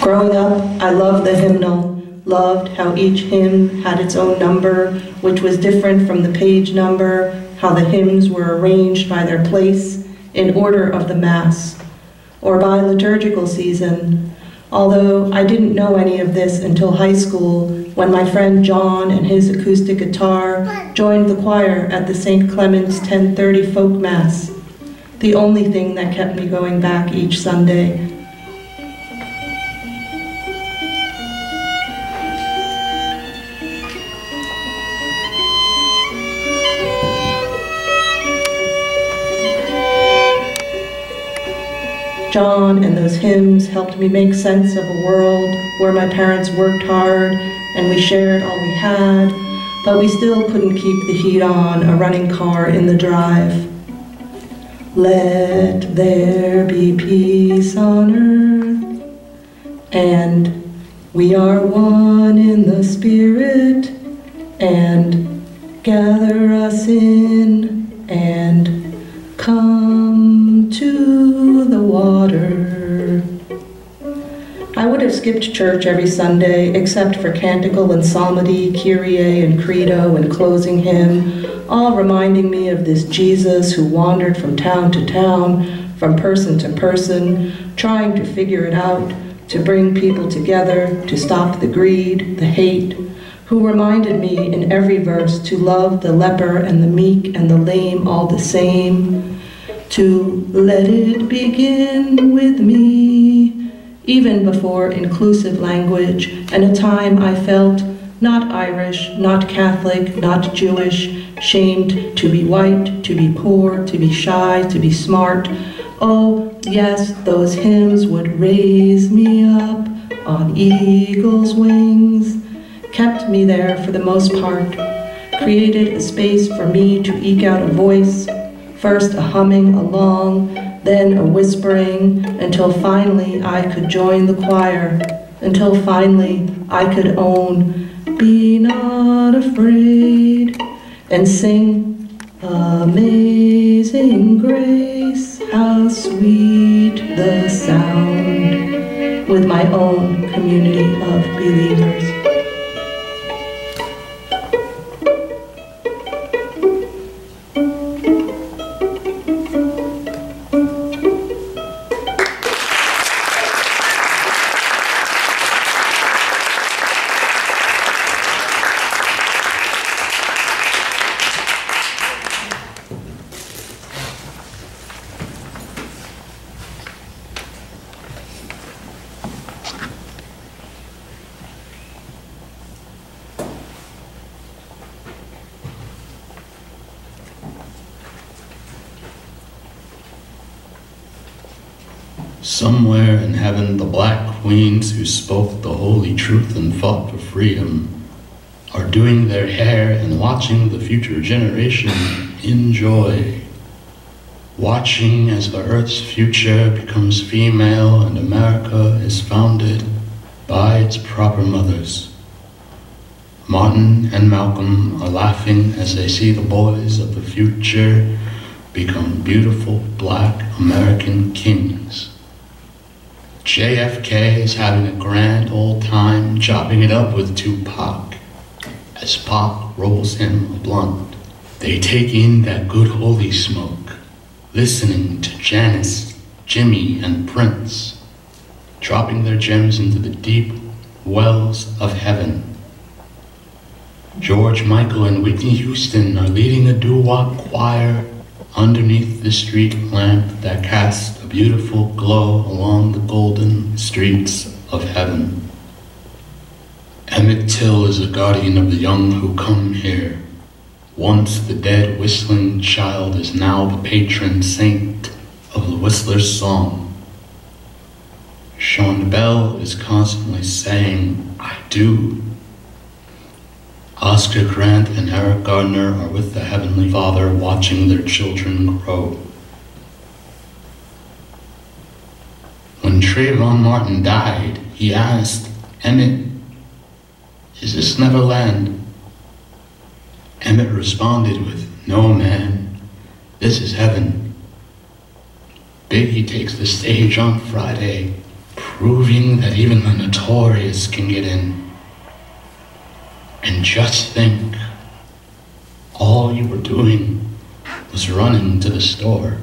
Growing up, I loved the hymnal, loved how each hymn had its own number, which was different from the page number, how the hymns were arranged by their place in order of the Mass, or by liturgical season, although I didn't know any of this until high school, when my friend John and his acoustic guitar joined the choir at the St. Clement's 10:30 folk Mass, the only thing that kept me going back each Sunday. John and those hymns helped me make sense of a world where my parents worked hard and we shared all we had, but we still couldn't keep the heat on a running car in the drive. Let there be peace on earth, and we are one in the Spirit, and gather us in and come to the water. I would have skipped church every Sunday except for canticle and psalmody, Kyrie and Credo and closing hymn, all reminding me of this Jesus who wandered from town to town, from person to person, trying to figure it out, to bring people together, to stop the greed, the hate, who reminded me in every verse to love the leper and the meek and the lame all the same, to let it begin with me, even before inclusive language, and a time I felt not Irish, not Catholic, not Jewish, shamed to be white, to be poor, to be shy, to be smart. Oh, yes, those hymns would raise me up on eagle's wings, kept me there for the most part, created a space for me to eke out a voice, first a humming along, then a whispering, until finally I could join the choir, until finally I could own, be not afraid, and sing, Amazing Grace, how sweet the sound, with my own community of believers. Somewhere in heaven, the black queens who spoke the holy truth and fought for freedom are doing their hair and watching the future generation enjoy. Watching as the Earth's future becomes female and America is founded by its proper mothers. Martin and Malcolm are laughing as they see the boys of the future become beautiful black American kings. JFK is having a grand old time chopping it up with Tupac as Pac rolls him a blunt. They take in that good holy smoke, listening to Janis, Jimmy, and Prince, dropping their gems into the deep wells of heaven. George Michael and Whitney Houston are leading a doo-wop choir underneath the street lamp that casts a beautiful glow along the golden streets of heaven. Emmett Till is a guardian of the young who come here. Once the dead whistling child is now the patron saint of the whistler's song. Sean Bell is constantly saying, I do. Oscar Grant and Eric Gardner are with the Heavenly Father watching their children grow. When Trayvon Martin died, he asked, Emmett, is this Neverland? Emmett responded with, no man, this is heaven. Biggie takes the stage on Friday, proving that even the notorious can get in. And just think, all you were doing was running to the store.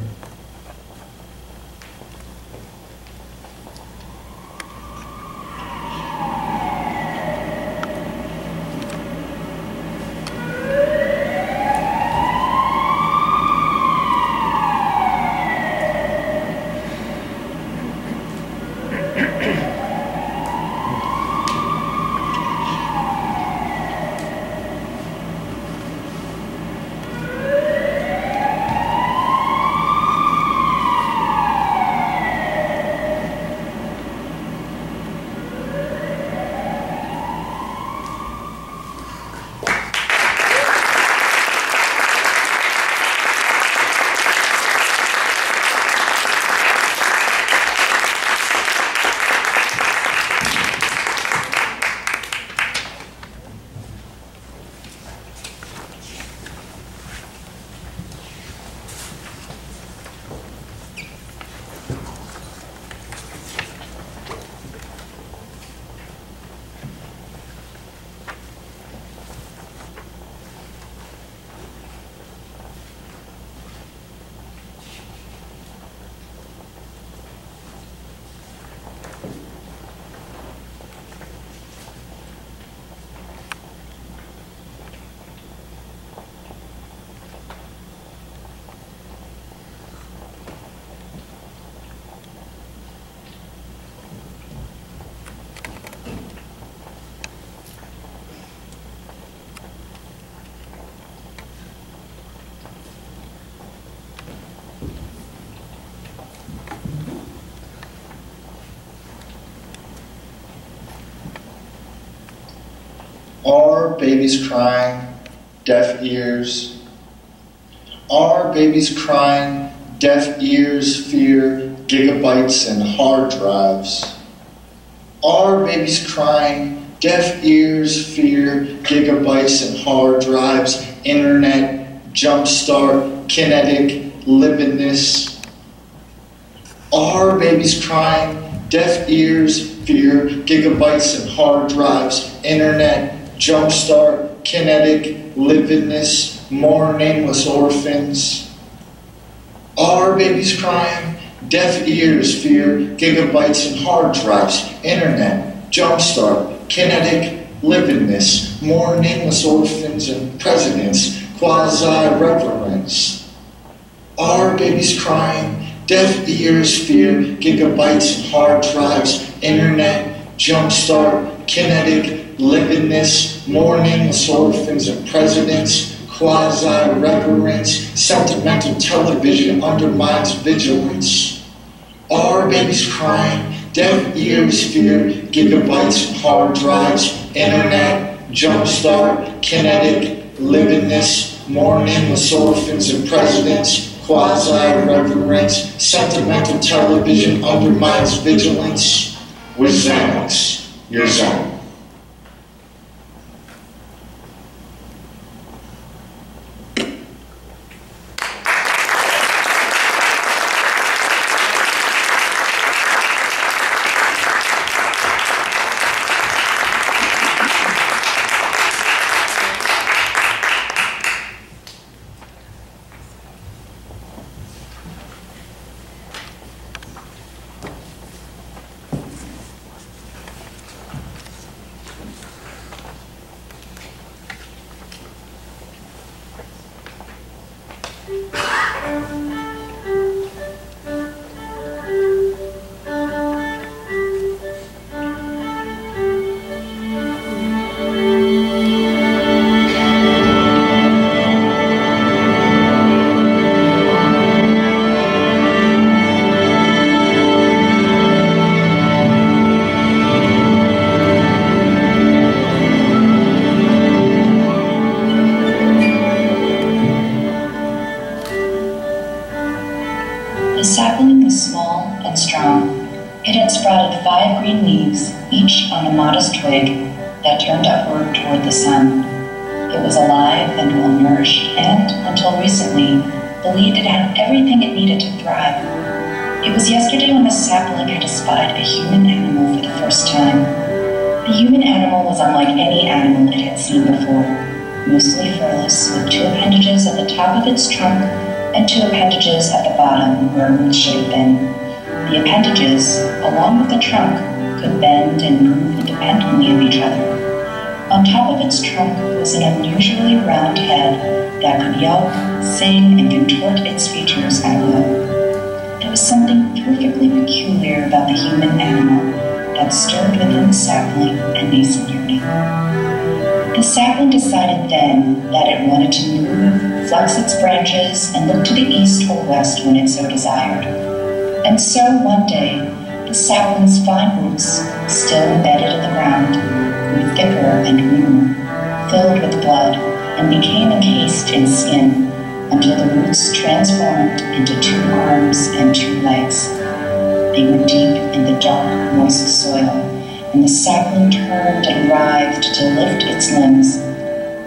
Are babies crying, deaf ears? Are babies crying, deaf ears fear gigabytes and hard drives? Are babies crying, deaf ears fear gigabytes and hard drives, internet, jumpstart, kinetic, lividness? Are babies crying, deaf ears fear gigabytes and hard drives, internet, jumpstart, kinetic, lividness, more nameless orphans? Are babies crying, deaf ears fear gigabytes and hard drives, internet, jumpstart, kinetic, lividness, more nameless orphans and presidents, quasi-reverence? Are babies crying, deaf ears fear gigabytes and hard drives, internet, jumpstart, kinetic, lividness, more nameless orphans and presidents, quasi-reverence, sentimental television undermines vigilance? Are babies crying, deaf ears fear gigabytes and hard drives, internet, jumpstart, kinetic, lividness, more nameless orphans and presidents, quasi-reverence, sentimental television undermines vigilance? With Xanax, your zone. Each on a modest twig that turned upward toward the sun. It was alive and well-nourished, and, until recently, believed it had everything it needed to thrive. It was yesterday when the sapling had espied a human animal was unlike any animal it had seen before, mostly furless, with 2 appendages at the top of its trunk and 2 appendages at the bottom where roots should have been. The appendages, along with the trunk, could bend and move independently of each other. On top of its trunk was an unusually round head that could yelp, sing, and contort its features at will. There was something perfectly peculiar about the human animal that stirred within the sapling and nascent yearning. The sapling decided then that it wanted to move, flex its branches, and look to the east or west when it so desired. And so one day, the sapling's fine roots, still embedded in the ground, grew thicker and warmer, filled with blood, and became encased in skin, until the roots transformed into 2 arms and 2 legs. They were deep in the dark, moist soil, and the sapling turned and writhed to lift its limbs.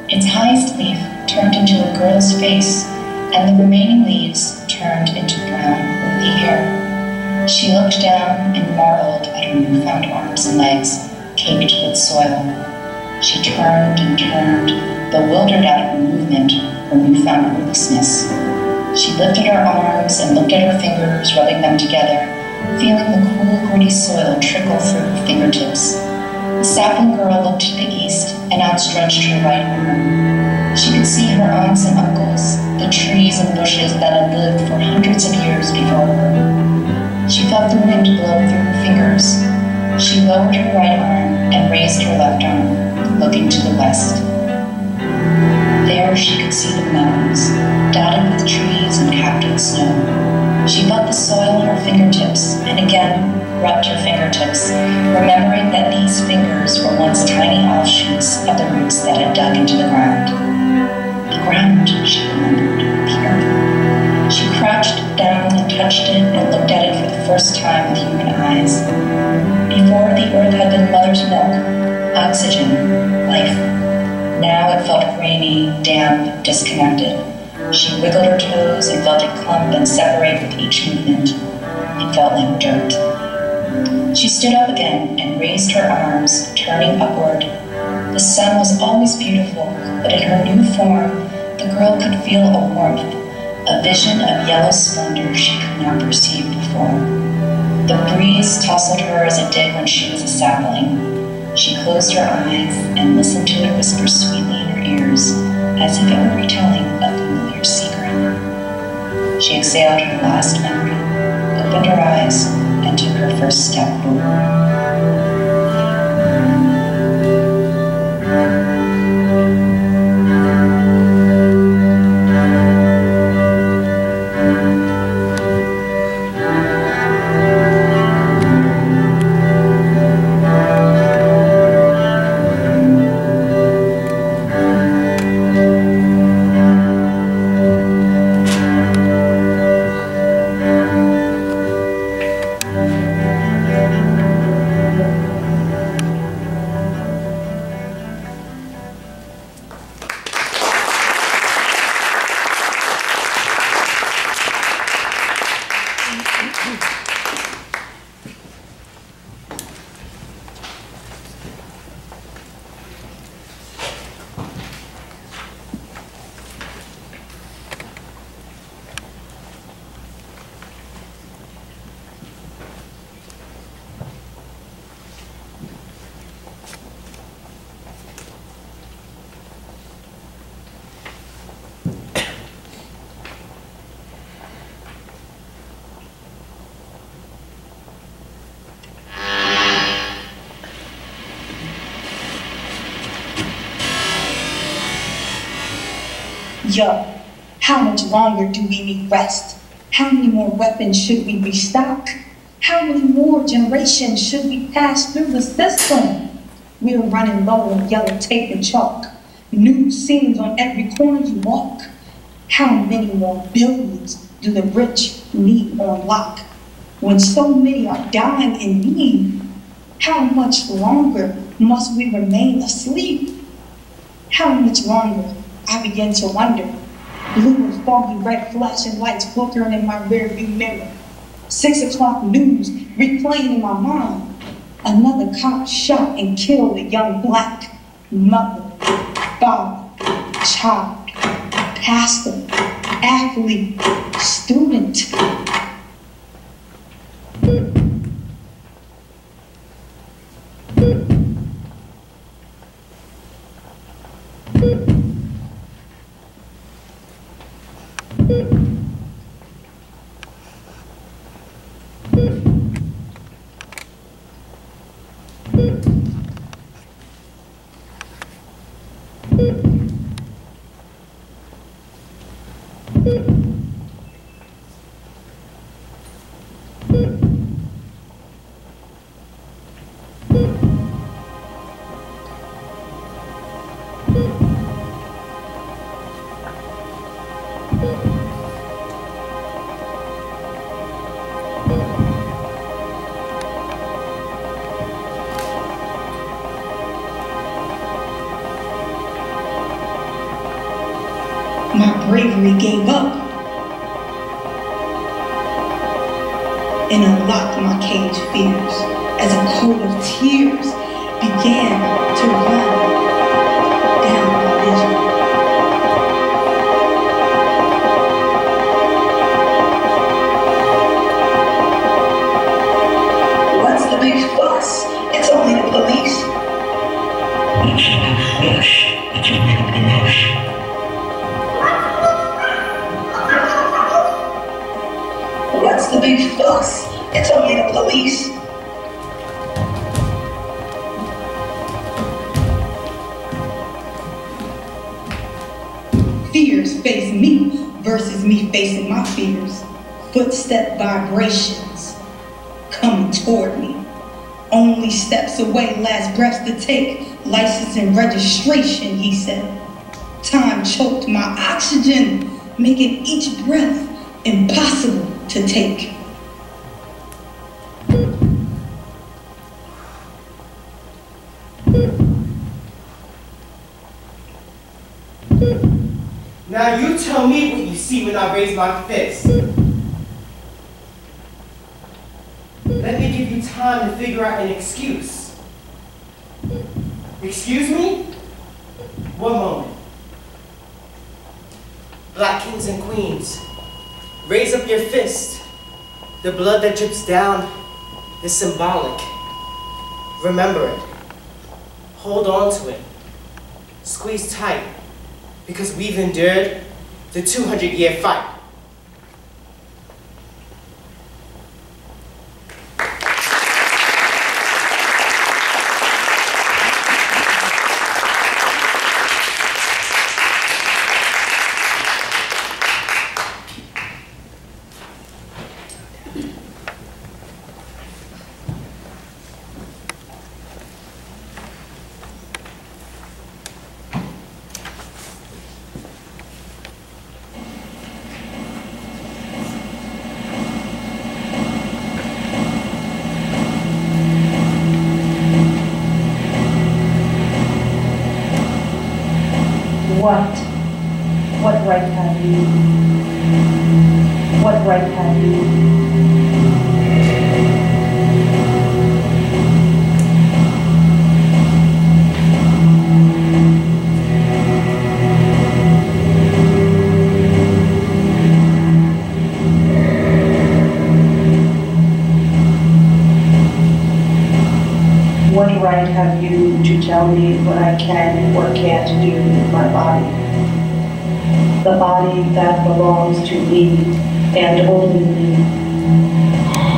Its highest leaf turned into a girl's face, and the remaining leaves turned into brown, woolly hair. She looked down and marveled at her newfound arms and legs, caked with soil. She turned and turned, bewildered at her movement, her newfound rootlessness. She lifted her arms and looked at her fingers, rubbing them together, feeling the cool, gritty soil trickle through her fingertips. The sapling girl looked to the east and outstretched her right arm. She could see her aunts and uncles, the trees and bushes that had lived for hundreds of years before her. She felt the wind blow through her fingers. She lowered her right arm and raised her left arm, looking to the west. There she could see the mountains, dotted with trees and capped with snow. She felt the soil on her fingertips, and again rubbed her fingertips, remembering that these fingers were once tiny offshoots of the roots that had dug into the ground. The ground, she remembered, the earth. She crouched down and touched it and looked at it for the first time with human eyes. Before, the earth had been mother's milk, oxygen, life. Now it felt grainy, damp, disconnected. She wiggled her toes and felt it clump and separate with each movement. It felt like dirt. She stood up again and raised her arms, turning upward. The sun was always beautiful, but in her new form, the girl could feel a warmth, a vision of yellow splendor she could not perceive before. The breeze tousled her as it did when she was a sapling. She closed her eyes and listened to it whisper sweetly in her ears, as if it were retelling a familiar secret. She exhaled her last memory, opened her eyes, and took her first step forward. Yo, how much longer do we need rest? How many more weapons should we restock? How many more generations should we pass through the system? We're running low on yellow tape and chalk. New scenes on every corner you walk. How many more billions do the rich need on lock? When so many are dying in need, how much longer must we remain asleep? How much longer? I begin to wonder. Blue and foggy red flashing lights flickering in my rearview mirror. 6 o'clock news replaying in my mind. Another cop shot and killed a young black mother, father, child, pastor, athlete, student. My bravery gave up and unlocked my caged fears as a coat of tears began to run down my vision. What's the big fuss? It's only the police. What's the big fuss? It's only the police. What's the big fuss? It's only the police. Fears face me versus me facing my fears. Footstep vibrations coming toward me. Only steps away, last breaths to take. License and registration, he said. Time choked my oxygen, making each breath impossible to take. Now you tell me what you see when I raise my fist. Let me give you time to figure out an excuse. Excuse me? One moment. Black kings and queens, raise up your fist. The blood that drips down is symbolic. Remember it. Hold on to it. Squeeze tight, because we've endured the 200-year fight. What right have you? What right have you? What right have you to tell me what I can or can't do with my body? The body that belongs to me and only me.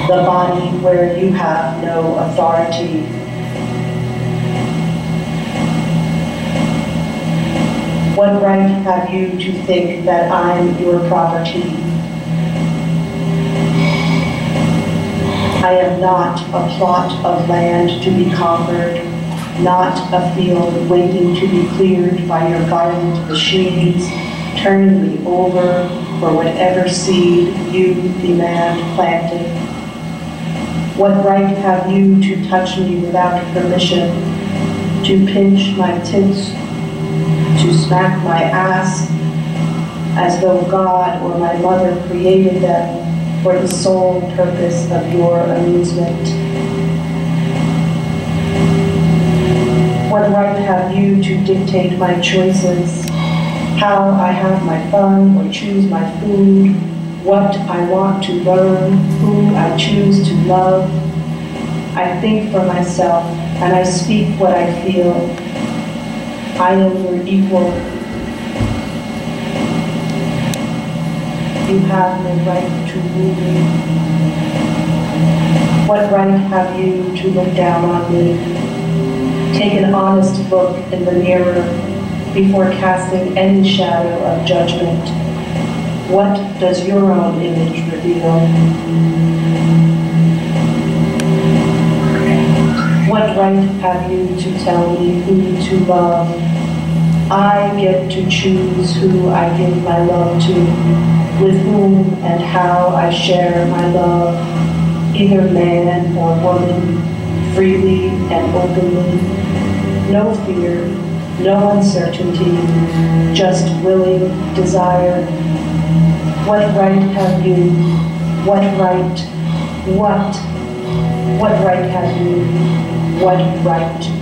The body where you have no authority. What right have you to think that I'm your property? I am not a plot of land to be conquered, not a field waiting to be cleared by your violent machines, turning me over for whatever seed you, the man, planted. What right have you to touch me without permission, to pinch my tits, to smack my ass, as though God or my mother created them for the sole purpose of your amusement? have you to dictate my choices, how I have my fun or choose my food, what I want to learn, who I choose to love. I think for myself, and I speak what I feel. I am your equal. You have no right to rule me. What right have you to look down on me? Take an honest look in the mirror before casting any shadow of judgment. What does your own image reveal? What right have you to tell me who to love? I get to choose who I give my love to, with whom and how I share my love, either man or woman, freely and openly. No fear, no uncertainty, just willing desire. What right have you? What right? What right have you? What right?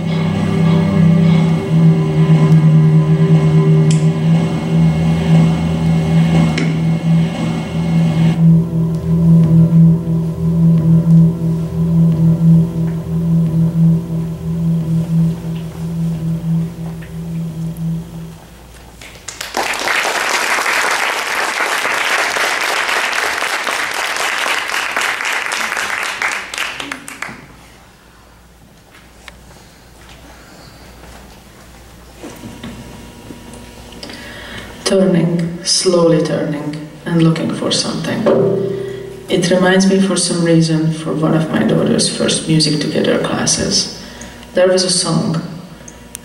Turning, slowly turning, and looking for something. It reminds me for some reason for one of my daughter's first music together classes. There was a song.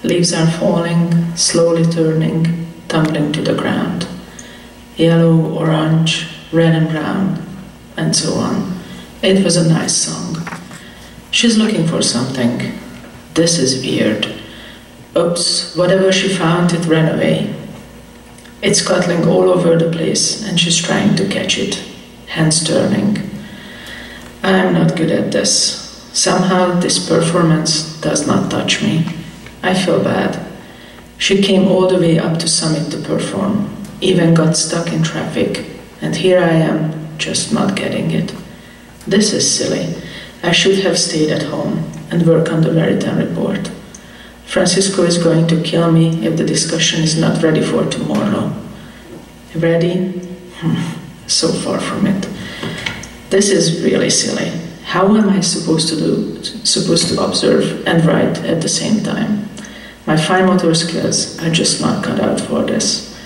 Leaves are falling, slowly turning, tumbling to the ground. Yellow, orange, red and brown, and so on. It was a nice song. She's looking for something. This is weird. Oops, whatever she found, it ran away. It's scuttling all over the place, and she's trying to catch it, hands turning. I'm not good at this. Somehow this performance does not touch me. I feel bad. She came all the way up to Summit to perform, even got stuck in traffic, and here I am, just not getting it. This is silly. I should have stayed at home and work on the Veritan report. Francisco is going to kill me if the discussion is not ready for tomorrow. Ready? So far from it. This is really silly. How am I supposed to observe and write at the same time? My fine motor skills are just not cut out for this.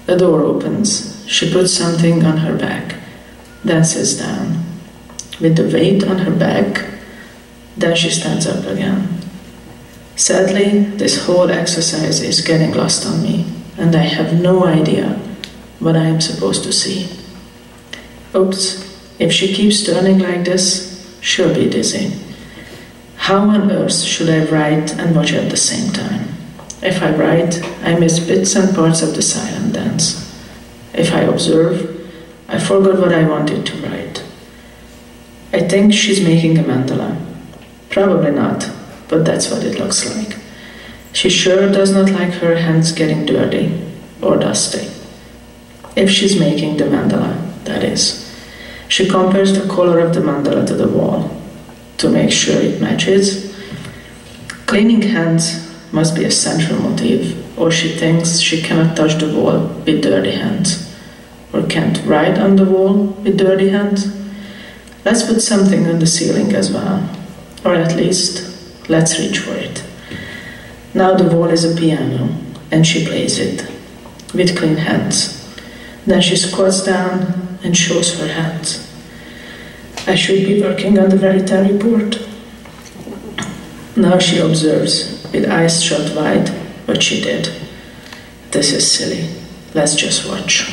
The door opens. She puts something on her back, then sits down. With the weight on her back, then she stands up again. Sadly, this whole exercise is getting lost on me, and I have no idea what I am supposed to see. Oops, if she keeps turning like this, she'll be dizzy. How on earth should I write and watch at the same time? If I write, I miss bits and parts of the silent dance. If I observe, I forgot what I wanted to write. I think she's making a mandala. Probably not, but that's what it looks like. She sure does not like her hands getting dirty or dusty. If she's making the mandala, that is. She compares the color of the mandala to the wall to make sure it matches. Cleaning hands must be a central motive, or she thinks she cannot touch the wall with dirty hands, or can't write on the wall with dirty hands. Let's put something on the ceiling as well, or at least let's reach for it. Now the wall is a piano, and she plays it with clean hands. Then she squats down and shows her hands. I should be working on the Veritan report. Now she observes, with eyes shut wide, what she did. This is silly. Let's just watch.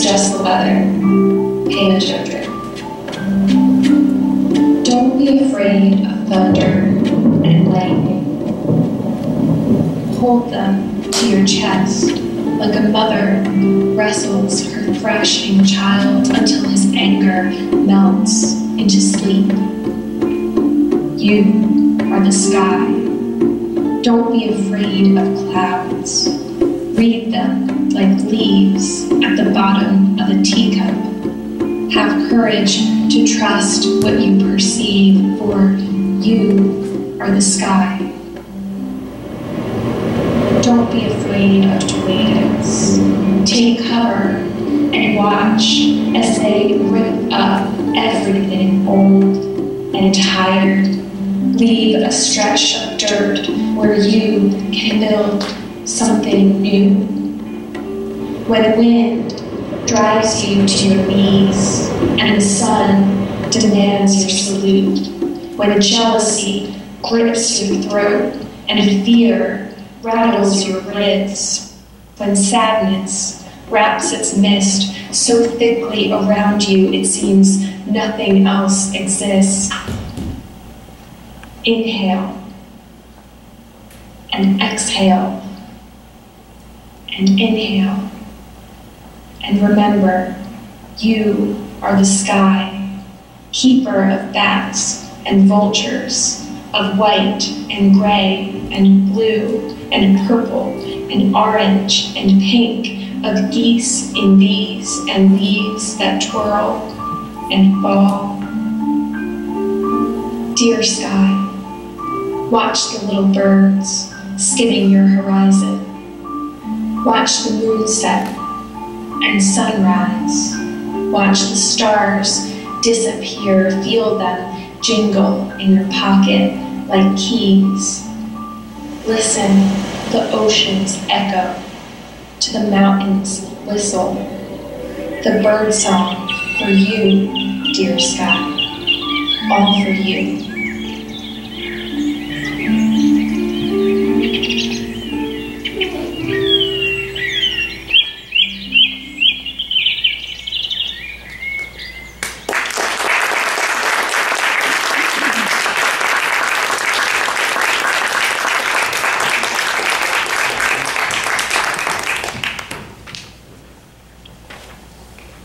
It's just the weather. Pay the children. Don't be afraid of thunder and lightning. Hold them to your chest like a mother wrestles her thrashing child until his anger melts into sleep. You are the sky. Don't be afraid of clouds. Read them like leaves at the bottom of a teacup. Have courage to trust what you perceive, for you are the sky. Don't be afraid of tornadoes. Take cover and watch as they rip up everything old and tired. Leave a stretch of dirt where you can build something new. When wind drives you to your knees and the sun demands your salute, when jealousy grips your throat and fear rattles your ribs, when sadness wraps its mist so thickly around you it seems nothing else exists. Inhale and exhale and inhale, and remember, you are the sky, keeper of bats and vultures, of white and gray and blue and purple and orange and pink, of geese in bees and leaves that twirl and fall. Dear sky, watch the little birds skimming your horizon. Watch the moon set and sunrise. Watch the stars disappear. Feel them jingle in your pocket like keys. Listen, the oceans echo, to the mountains whistle. The bird song for you, dear sky, all for you.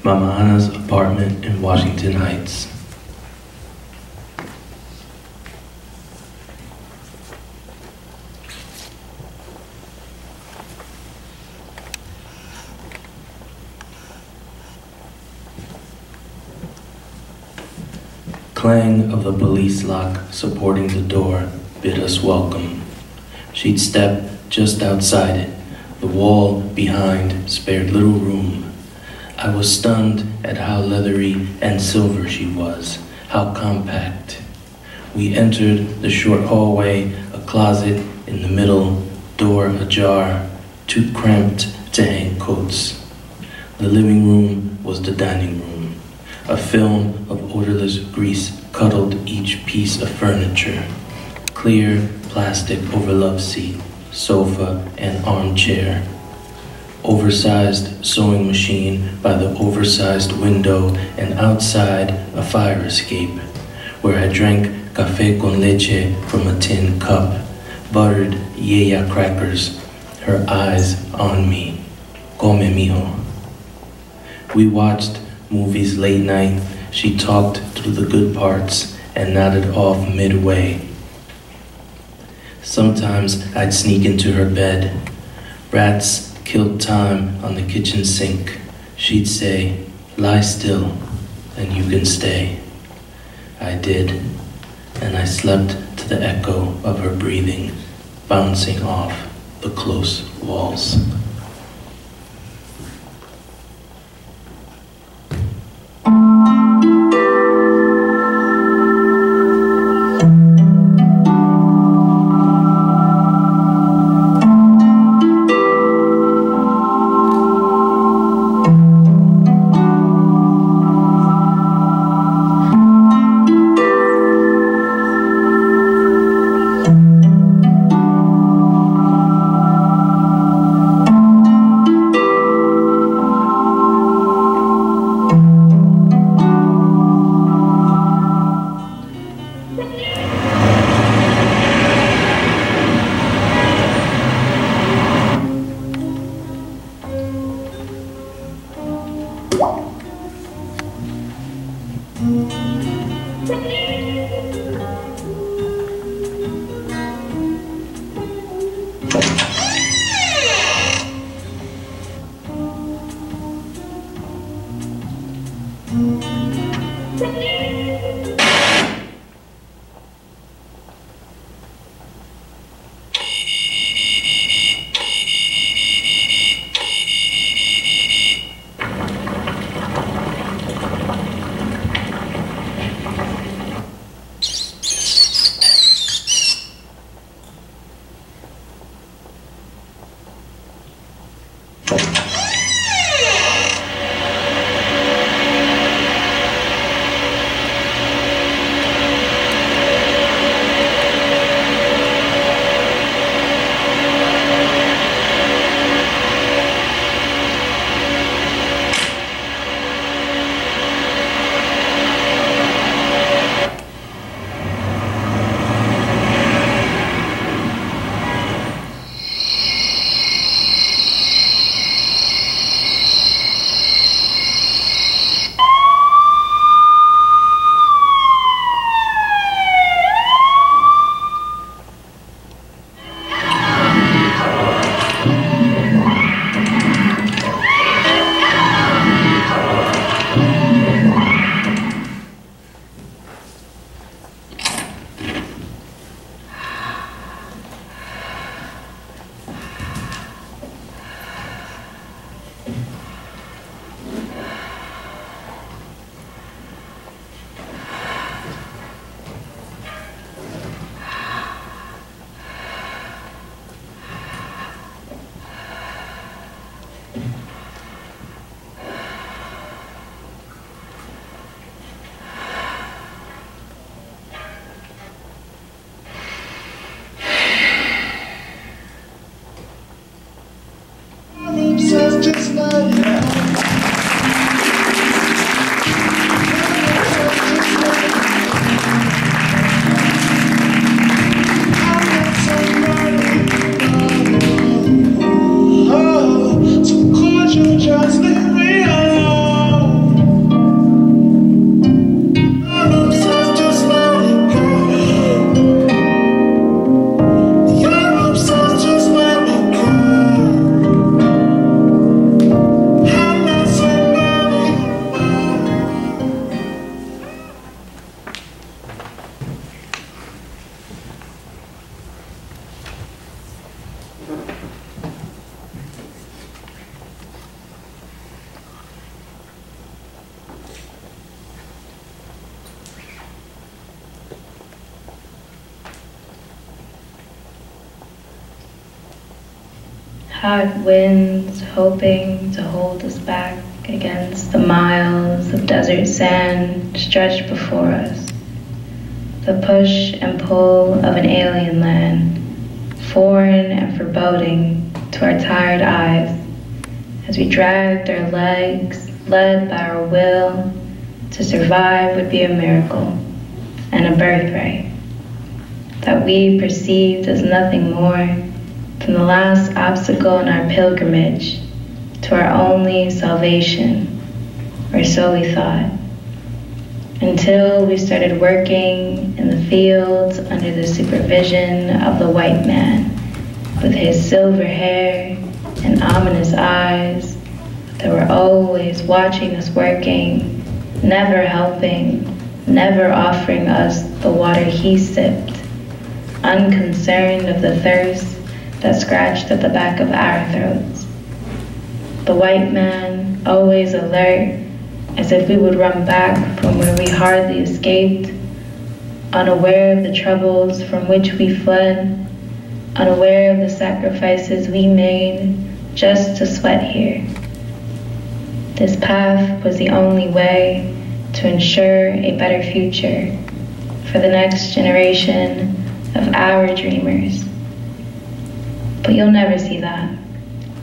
Mama Anna's apartment in Washington Heights. Clang of the police lock supporting the door bid us welcome. She'd step just outside it. The wall behind spared little room. I was stunned at how leathery and silver she was, how compact. We entered the short hallway, a closet in the middle, door ajar, too cramped to hang coats. The living room was the dining room. A film of odorless grease cuddled each piece of furniture. Clear plastic overlove seat, sofa, and armchair. Oversized sewing machine by the oversized window, and outside a fire escape where I drank café con leche from a tin cup, buttered yaya crackers, her eyes on me. Come mijo. We watched movies late night. She talked through the good parts and nodded off midway. Sometimes I'd sneak into her bed. Rats killed time on the kitchen sink. She'd say, "Lie still, and you can stay." I did, and I slept to the echo of her breathing, bouncing off the close walls. Hot winds hoping to hold us back against the miles of desert sand stretched before us. The push and pull of an alien land, foreign and foreboding to our tired eyes, as we dragged our legs, led by our will to survive would be a miracle and a birthright that we perceived as nothing more than the last obstacle in our pilgrimage to our only salvation, or so we thought, until we started working in the fields under the supervision of the white man with his silver hair and ominous eyes that were always watching us working, never helping, never offering us the water he sipped, unconcerned of the thirst that scratched at the back of our throats. The white man, always alert, as if we would run back from where we hardly escaped, unaware of the troubles from which we fled, unaware of the sacrifices we made just to sweat here. This path was the only way to ensure a better future for the next generation of our dreamers. But you'll never see that.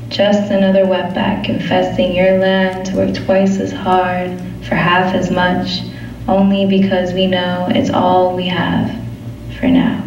Just another wetback infesting your land to work twice as hard for half as much, only because we know it's all we have for now.